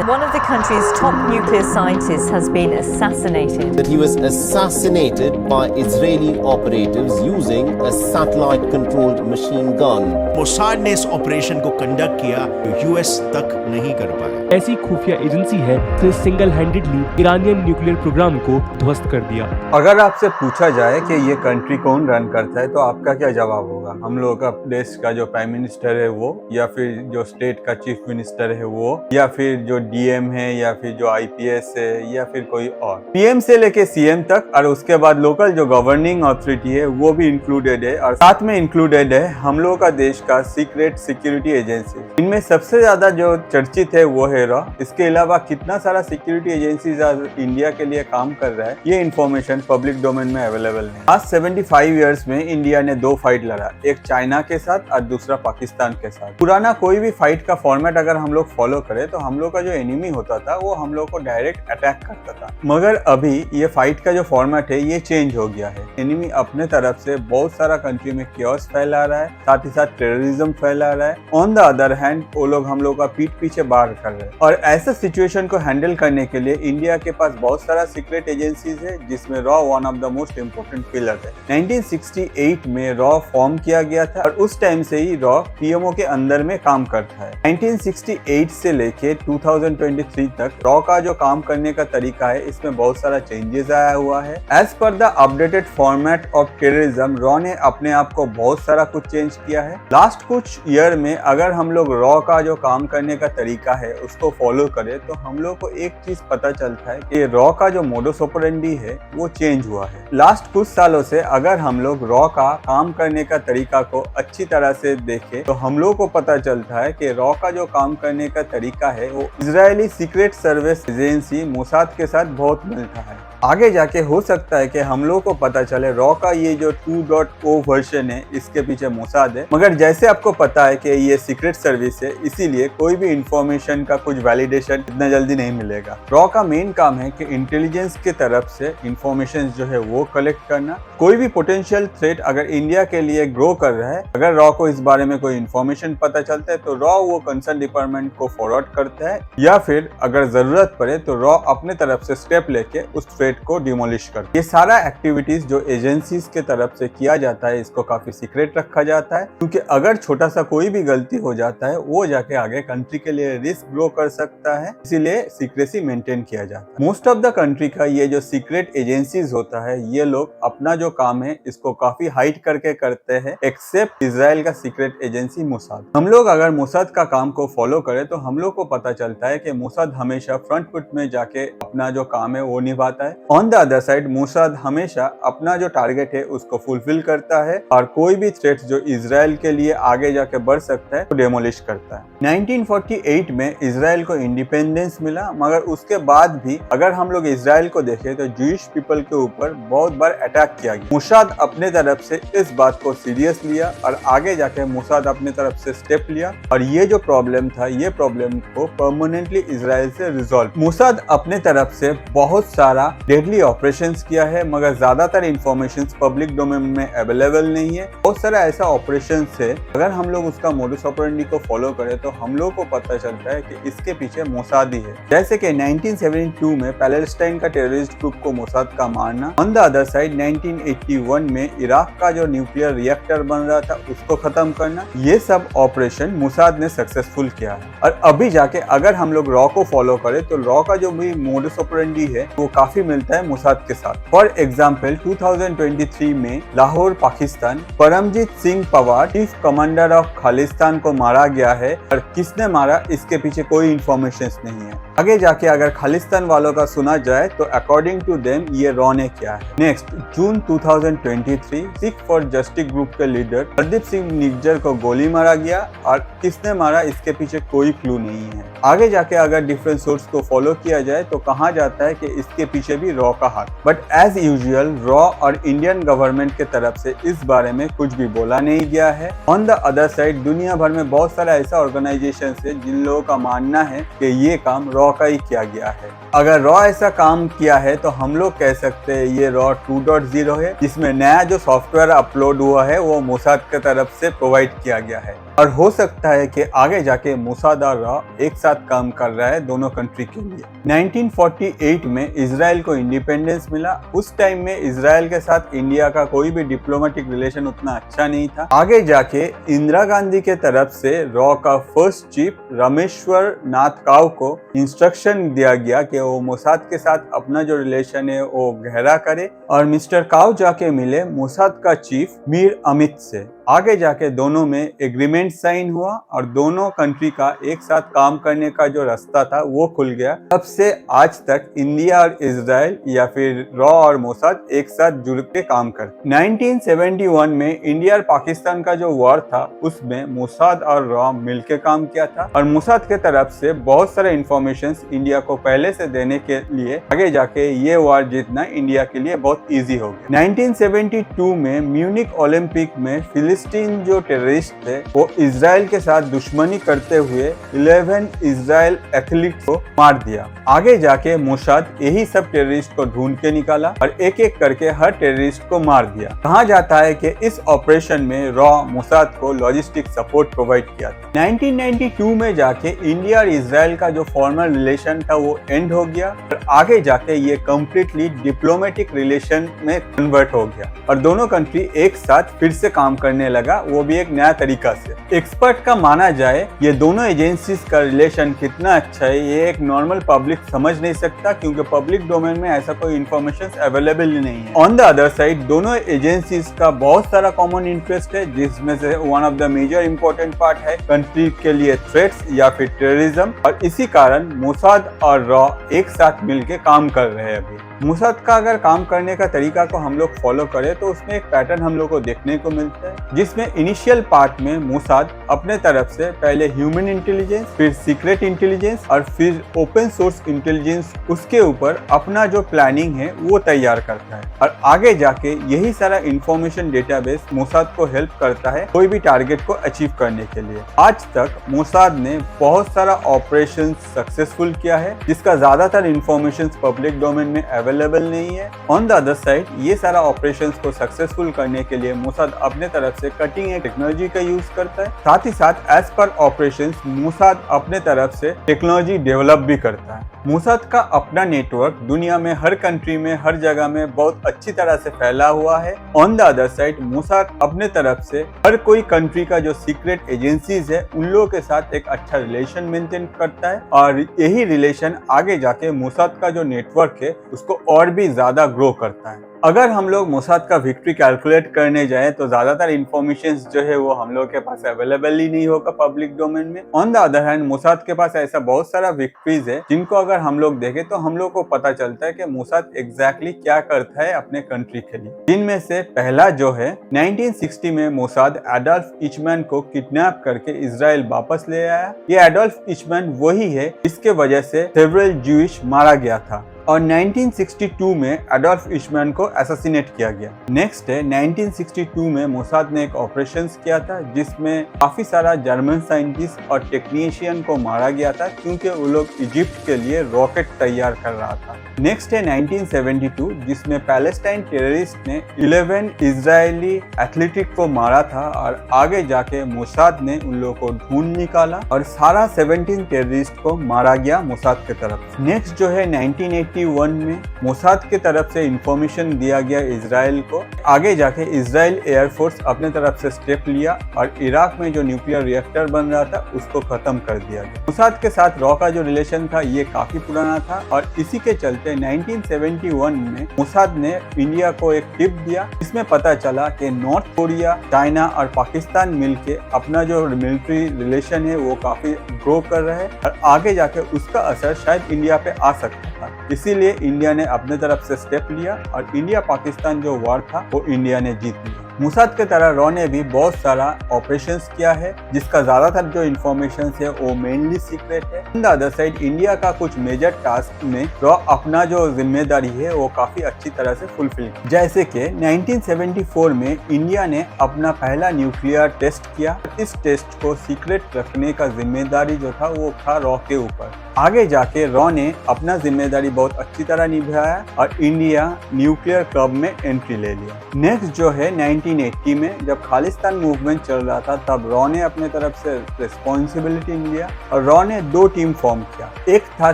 one of the country's top nuclear scientists has been assassinated. That he was assassinated by Israeli operatives using a satellite-controlled machine gun. Mossad ने इस operation को conduct किया तो US तक नहीं कर पाया। ऐसी खुफिया एजेंसी है जिसने single handedly Iranian nuclear program को ध्वस्त कर दिया। अगर आपसे पूछा जाए कि ये कंट्री कौन रन करता है तो आपका क्या जवाब होगा? हम लोग का देश का जो प्राइम मिनिस्टर है वो, या फिर जो स्टेट का चीफ मिनिस्टर है वो, या फिर जो डीएम है, या फिर जो आईपीएस है, या फिर कोई और। पीएम से लेके सीएम तक और उसके बाद लोकल जो गवर्निंग अथॉरिटी है वो भी इंक्लूडेड है, और साथ में इंक्लूडेड है हम लोग का देश का सीक्रेट सिक्योरिटी एजेंसी। इनमें सबसे ज्यादा जो चर्चित है वो है रॉ। इसके अलावा कितना सारा सिक्योरिटी एजेंसीज इंडिया के लिए काम कर रहा है ये इन्फॉर्मेशन पब्लिक डोमेन में अवेलेबल है। आज 75 इयर्स में इंडिया ने 2 फाइट लड़ा, एक चाइना के साथ और दूसरा पाकिस्तान के साथ। पुराना कोई भी फाइट का फॉर्मेट अगर हम लोग फॉलो करें तो हम लोग का जो एनिमी होता था वो हम लोग को डायरेक्ट अटैक करता था, मगर अभी ये फाइट का जो फॉर्मेट है ये चेंज हो गया है। एनिमी अपने तरफ से बहुत सारा कंट्री में क्योस फैला रहा है, साथ ही साथ टेररिज्म फैला रहा है। ऑन द अदर हैंड वो लोग हम लोग का पीठ पीछे बाहर कर रहे हैं, और ऐसा सिचुएशन को हैंडल करने के लिए इंडिया के पास बहुत सारा सीक्रेट एजेंसीज है जिसमें raw one of the most important pillar है। 1968 में रॉ फॉर्म किया गया था और उस टाइम से ही रॉ पीएमओ के अंदर में काम करता है। 1968 से लेके 2023 तक रॉ का जो काम करने का तरीका है इसमें बहुत सारा चेंजेस आया हुआ है। As per the updated format of terrorism रॉ ने अपने आप को बहुत सारा कुछ चेंज किया है। लास्ट कुछ ईयर में अगर हम लोग रॉ का जो काम करने का तरीका है उसको फॉलो करें तो हम लोग को एक चीज पता चलता है कि रॉ का जो मोडस ऑपरेंडी है वो चेंज हुआ है। लास्ट कुछ सालों से अगर हम लोग रॉ का काम करने का तरीका को अच्छी तरह से देखें तो हम लोग को पता चलता है कि रॉ का जो काम करने का तरीका है वो Israeli secret service agency Mossad के साथ बहुत मिलता है। आगे जाके हो सकता है कि हम लोग को पता चले रॉ का ये जो 2.0 वर्जन है इसके पीछे मोसाद है, मगर जैसे आपको पता है कि ये सीक्रेट सर्विस है इसीलिए कोई भी इंफॉर्मेशन का कुछ वैलिडेशन इतना जल्दी नहीं मिलेगा। रॉ का मेन काम है कि इंटेलिजेंस की तरफ से इंफॉर्मेशन जो है वो कलेक्ट करना। कोई भी पोटेंशियल थ्रेट अगर इंडिया के लिए ग्रो कर रहा है, अगर रॉ को इस बारे में कोई इंफॉर्मेशन पता चलता है तो रॉ वो कंसर्न डिपार्टमेंट को फॉरवर्ड करता है, या फिर अगर जरूरत पड़े तो रॉ अपने तरफ से स्टेप लेके उस को डिमोलिश कर। ये सारा एक्टिविटीज जो एजेंसीज के तरफ से किया जाता है इसको काफी सीक्रेट रखा जाता है, क्योंकि अगर छोटा सा कोई भी गलती हो जाता है वो जाके आगे कंट्री के लिए रिस्क ग्रो कर सकता है, इसीलिए सीक्रेसी मेंटेन किया जाता है। मोस्ट ऑफ द कंट्री का ये जो सीक्रेट एजेंसीज होता है ये लोग अपना जो काम है इसको काफी हाइड करके करते हैं, एक्सेप्ट इजराइल का सीक्रेट एजेंसी मोसाद। हम लोग अगर मोसाद का काम को फॉलो करें तो हम लोग को पता चलता है कि मोसाद हमेशा फ्रंट फुट में जाके अपना जो काम है वो निभाता है। On the other side Mossad हमेशा अपना जो टारगेट है उसको फुलफिल करता है और कोई भी थ्रेट जो इजराइल के लिए आगे जाके बढ़ सकता है तो डेमोलिश करता है। 1948 में इजराइल को इंडिपेंडेंस मिला, मगर उसके बाद भी अगर हम लोग इजराइल को देखें तो जूइश पीपल के ऊपर बहुत बार अटैक किया गया। मोसाद अपने तरफ से इस बात को सीरियस लिया और आगे जाके मोसाद अपने तरफ से स्टेप लिया और ये जो प्रॉब्लम था ये प्रॉब्लम को परमानेंटली इजराइल से रिजॉल्व। मोसाद अपने तरफ से बहुत सारा डेडली ऑपरेशंस किया है, मगर ज्यादातर इंफॉर्मेशंस पब्लिक डोमेन में अवेलेबल नहीं है। बहुत सारा ऐसा ऑपरेशंस है अगर हम लोग उसका मोडस ऑपरेंडी को फॉलो करें तो हम लोग को पता चलता है कि इसके पीछे मोसाद ही है। जैसे कि 1972 में पैलेस्टाइन का टेररिस्ट ग्रुप को मोसाद का मारना, ऑन द अदर साइड 1981 में इराक का जो न्यूक्लियर रिएक्टर बन रहा था उसको खत्म करना, ये सब ऑपरेशन मोसाद ने सक्सेसफुल किया है। और अभी जाके अगर हम लोग रॉ को फॉलो करें तो रॉ का जो भी मोडस ऑपरेंडी है वो काफी मिलता है मोसाद के साथ। फॉर एग्जाम्पल 2023 में Lahore Pakistan Paramjit Singh Pawar chief commander of Khalistan को मारा गया है और किसने मारा इसके पीछे कोई इंफॉर्मेशन नहीं है। आगे जाके अगर खालिस्तान वालों का सुना जाए तो अकॉर्डिंग टू देम ये रॉ ने किया है। Next June 2023 Sikh for justice group के लीडर हरदीप सिंह निज्जर को गोली मारा गया और किसने मारा इसके पीछे कोई क्लू नहीं है। आगे जाके अगर डिफरेंट सोर्स को फॉलो किया जाए तो कहा जाता है कि इसके पीछे भी रॉ का हाथ, बट एज यूजुअल रॉ और इंडियन गवर्नमेंट के तरफ से इस बारे में कुछ भी बोला नहीं गया है। ऑन द अदर साइड दुनिया भर में बहुत सारा ऐसा ऑर्गेनाइजेशन है जिन लोगों का मानना है कि ये काम रॉ का ही किया गया है। अगर रॉ ऐसा काम किया है तो हम लोग कह सकते हैं ये रॉ 2.0 है, जिसमें नया जो सॉफ्टवेयर अपलोड हुआ है वो मोसाद के तरफ से प्रोवाइड किया गया है। और हो सकता है कि आगे जाके मोसाद और रॉ एक साथ काम कर रहा है दोनों कंट्री के लिए। 1948 में इजराइल को इंडिपेंडेंस मिला। उस टाइम में इजराइल के साथ इंडिया का कोई भी डिप्लोमेटिक रिलेशन उतना अच्छा नहीं था। आगे जाके इंदिरा गांधी के तरफ से रॉ का फर्स्ट चीफ रामेश्वर नाथ काव को इंस्ट्रक्शन दिया गया कि वो मोसाद के साथ अपना जो रिलेशन है वो गहरा करे, और मिस्टर काव जाके मिले मोसाद का चीफ मीर अमित से। आगे जाके दोनों में एग्रीमेंट साइन हुआ और दोनों कंट्री का एक साथ काम करने का जो रास्ता था वो खुल गया। तब से आज तक इंडिया और इजराइल या फिर रॉ और मोसाद एक साथ जुड़ के काम करते। 1971 में इंडिया और पाकिस्तान का जो वॉर था उसमें मोसाद और रॉ मिलके काम किया था, और मोसाद के तरफ से बहुत सारे इंफॉर्मेशन इंडिया को पहले से देने के लिए आगे जाके ये वॉर जीतना इंडिया के लिए बहुत ईजी हो गया। 1972 में म्यूनिक ओलंपिक में फिलिस्तीन जो टेररिस्ट थे वो इजराइल के साथ दुश्मनी करते हुए 11 इजराइल एथलीट को मार दिया। आगे जाके मोसाद यही सब टेररिस्ट को ढूंढ के निकाला और एक एक करके हर टेररिस्ट को मार दिया। कहा जाता है कि इस ऑपरेशन में रॉ मोसाद को लॉजिस्टिक सपोर्ट प्रोवाइड किया था। 1992 में जाके इंडिया और इजराइल का जो फॉर्मल रिलेशन था वो एंड हो गया और आगे जाके ये कम्प्लीटली डिप्लोमेटिक रिलेशन में कन्वर्ट हो गया और दोनों कंट्री एक साथ फिर से काम करने लगा, वो भी एक नया तरीका से। एक्सपर्ट का माना जाए ये दोनों एजेंसीज का रिलेशन कितना अच्छा है ये एक नॉर्मल पब्लिक समझ नहीं सकता, क्योंकि पब्लिक डोमेन में ऐसा कोई इंफॉर्मेशन अवेलेबल ही नहीं है। ऑन द अदर साइड दोनों एजेंसीज का बहुत सारा कॉमन इंटरेस्ट है, जिसमें से one of the major important part है कंट्री के लिए थ्रेट्स या फिर टेररिज्म, और इसी कारण मोसाद और रॉ एक साथ मिलके काम कर रहे हैं। अभी मोसाद का अगर काम करने का तरीका को हम लोग फॉलो करें तो उसमें एक पैटर्न हम लोग को देखने को मिलता है, जिसमें इनिशियल पार्ट में मोसाद अपने तरफ से पहले ह्यूमन इंटेलिजेंस, फिर सीक्रेट इंटेलिजेंस और फिर ओपन सोर्स इंटेलिजेंस, उसके ऊपर अपना जो प्लानिंग है वो तैयार करता है और आगे जाके यही सारा इंफॉर्मेशन डेटाबेस मोसाद को हेल्प करता है कोई भी टारगेट को अचीव करने के लिए। आज तक मोसाद ने बहुत सारा ऑपरेशन सक्सेसफुल किया है, जिसका ज्यादातर इंफॉर्मेशन पब्लिक डोमेन में अवेलेबल नहीं है। ऑन द अदर साइड ये सारा ऑपरेशंस को सक्सेसफुल करने के लिए मोसाद अपने तरफ से कटिंग एज टेक्नोलॉजी का यूज करता है, साथ ही साथ एज पर ऑपरेशंस मोसाद अपने तरफ से टेक्नोलॉजी डेवलप भी करता है। मोसाद का अपना नेटवर्क दुनिया में हर कंट्री में हर जगह में बहुत अच्छी तरह से फैला हुआ है। On the other side Mossad अपने तरफ से हर कोई कंट्री का जो सीक्रेट एजेंसीज है उन लोगों के साथ एक अच्छा रिलेशन मेंटेन करता है, और यही रिलेशन आगे जाके मोसाद का जो नेटवर्क है उसको और भी ज्यादा ग्रो करता है। अगर हम लोग मोसाद का विक्ट्री कैलकुलेट करने जाएं तो ज्यादातर इंफॉर्मेशन जो है वो हम लोग के पास अवेलेबल ही नहीं होगा पब्लिक डोमेन में। On the other hand Mossad के पास ऐसा बहुत सारा विक्ट्रीज है जिनको अगर हम लोग देखें तो हम लोग को पता चलता है कि मोसाद एग्जैक्टली क्या करता है अपने कंट्री के लिए। जिनमें से पहला जो है 1960 में मोसाद एडोल्फ इचमैन को किडनैप करके इजराइल वापस ले आया। ये एडोल्फ इचमैन वही है जिसके वजह से सेवरल ज्यूइश मारा गया था, और 1962 में एडोल्फ इचमैन को असैसिनेट किया गया। नेक्स्ट है 1962 में मोसाद ने एक ऑपरेशन किया था जिसमें काफी सारा जर्मन साइंटिस्ट और टेक्नीशियन को मारा गया था, क्योंकि वो लोग इजिप्ट के लिए रॉकेट तैयार कर रहा था। नेक्स्ट है 1972 जिसमें पैलेस्टाइन टेररिस्ट ने 11 इजरायली एथलीट को मारा था, और आगे जाके मोसाद ने उन लोगों को ढूंढ निकाला और सारा 17 टेररिस्ट को मारा गया मोसाद के तरफ। नेक्स्ट जो है 1981 में मोसाद के तरफ से इंफॉर्मेशन दिया गया इजराइल को। आगे जाके इजराइल एयरफोर्स अपने तरफ से स्टेप लिया और इराक में जो न्यूक्लियर रिएक्टर बन रहा था उसको खत्म कर दिया गया। मोसाद के साथ रॉ का जो रिलेशन था ये काफी पुराना था, और इसी के चलते 1971 में मोसाद ने इंडिया को एक टिप दिया, इसमें पता चला कि नॉर्थ कोरिया, चाइना और पाकिस्तान मिलके अपना जो मिलिट्री रिलेशन है वो काफी ग्रो कर रहे हैं, और आगे जाके उसका असर शायद इंडिया पे आ सकता था। इसीलिए इंडिया ने अपने तरफ से स्टेप लिया और इंडिया पाकिस्तान जो वॉर था वो इंडिया ने जीत लिया। मोसाद के तरह रॉ ने भी बहुत सारा ऑपरेशंस किया है, जिसका ज्यादातर जो इन्फॉर्मेशन है वो मेनली सीक्रेट है। On the other side India का कुछ मेजर टास्क में रॉ अपना जो जिम्मेदारी है वो काफी अच्छी तरह से फुलफिल किया। जैसे कि 1974 में इंडिया ने अपना पहला न्यूक्लियर टेस्ट किया। इस टेस्ट को सीक्रेट रखने का जिम्मेदारी जो था वो था रॉ के ऊपर। आगे जाके रॉ ने अपना जिम्मेदारी बहुत अच्छी तरह निभाया और इंडिया न्यूक्लियर क्लब में एंट्री ले लिया। नेक्स्ट जो है 1980 में जब खालिस्तान मूवमेंट चल रहा था, तब रॉ ने अपने तरफ से रिस्पॉन्सिबिलिटी लिया और रॉ ने 2 टीम फॉर्म किया। एक था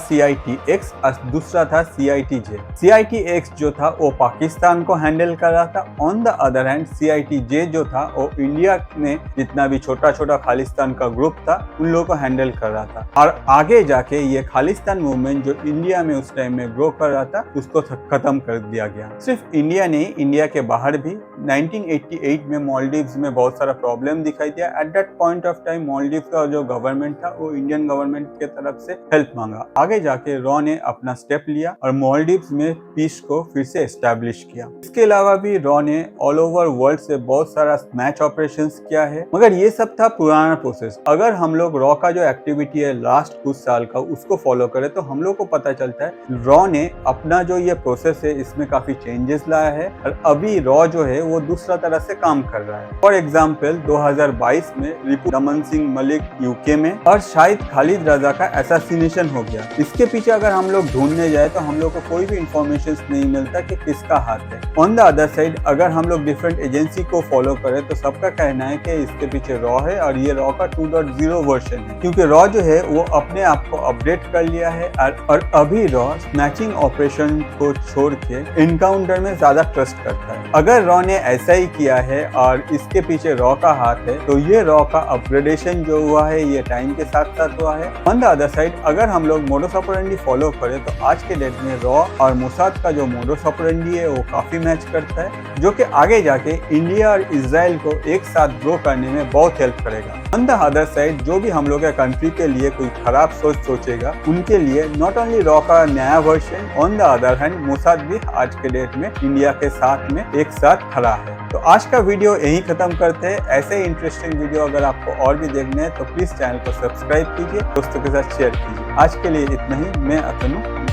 CITX और दूसरा था CITJ। CITX जो था वो पाकिस्तान को हैंडल कर रहा था, on the other hand CITJ जो था वो इंडिया में जितना भी छोटा छोटा खालिस्तान का ग्रुप था उन लोगों को हैंडल कर रहा था। और आगे जाके ये खालिस्तान मूवमेंट जो इंडिया में उस टाइम में ग्रो कर रहा था उसको खत्म कर दिया गया। सिर्फ इंडिया नहीं, इंडिया के बाहर भी 1988 में मालदीव्स में बहुत सारा प्रॉब्लम दिखाई दिया। At that point of time Maldives का जो गवर्नमेंट था वो इंडियन गवर्नमेंट के तरफ से हेल्प मांगा। आगे जाके रॉ ने अपना स्टेप लिया और मालदीव्स में पीस को फिर से एस्टैब्लिश किया। इसके अलावा भी रॉ ने ऑल ओवर वर्ल्ड से बहुत सारा मैच ऑपरेशंस किया है, मगर ये सब था पुराना प्रोसेस। अगर हम लोग रॉ का जो एक्टिविटी है लास्ट कुछ साल का उसको फॉलो करें तो हम लोग को पता चलता है रॉ ने अपना जो ये प्रोसेस है इसमें काफी चेंजेस लाया है और अभी रॉ जो है वो दूसरा तरह से काम कर रहा है। फॉर एग्जाम्पल 2022 में रिपु दमन सिंह मलिक यूके में और शाहिद खालिद रजा का असैसिनेशन हो गया। इसके पीछे अगर हम लोग ढूंढने जाए तो हम लोग को कोई भी इंफॉर्मेशन नहीं मिलता कि किसका हाथ है। ऑन द अदर साइड अगर हम लोग डिफरेंट एजेंसी को फॉलो करें तो सबका कहना है कि इसके पीछे रॉ है और ये रॉ का 2.0 वर्जन है, क्योंकि रॉ जो है वो अपने आप को अपडेट कर लिया है और अभी रॉ स्नैचिंग ऑपरेशन को छोड़ के इनकाउंटर में ज्यादा ट्रस्ट करता है। अगर रॉ ने ऐसा ही किया है और इसके पीछे रॉ का हाथ है तो ये रॉ का अपग्रेडेशन जो हुआ है ये टाइम के साथ साथ हुआ है। ऑन द अदर साइड अगर हम लोग मोडस ऑपरेंडी फॉलो करें तो आज के डेट में रॉ और मोसाद का जो मोडस ऑपरेंडी है वो काफी मैच करता है, जो कि आगे जाके इंडिया और इजराइल को एक साथ ग्रो करने में बहुत हेल्प करेगा। ऑन द अदर साइड जो भी हम लोग के कंट्री के लिए कोई खराब सोच सोचेगा उनके लिए नॉट ओनली रॉ का नया version, on the other hand Mossad भी आज के डेट में इंडिया के साथ में एक साथ खड़ा है। तो आज का वीडियो यही खत्म करते हैं। ऐसे ही इंटरेस्टिंग वीडियो अगर आपको और भी देखने हैं तो प्लीज चैनल को सब्सक्राइब कीजिए, दोस्तों के साथ शेयर कीजिए। आज के लिए इतना ही। मैं अतनु।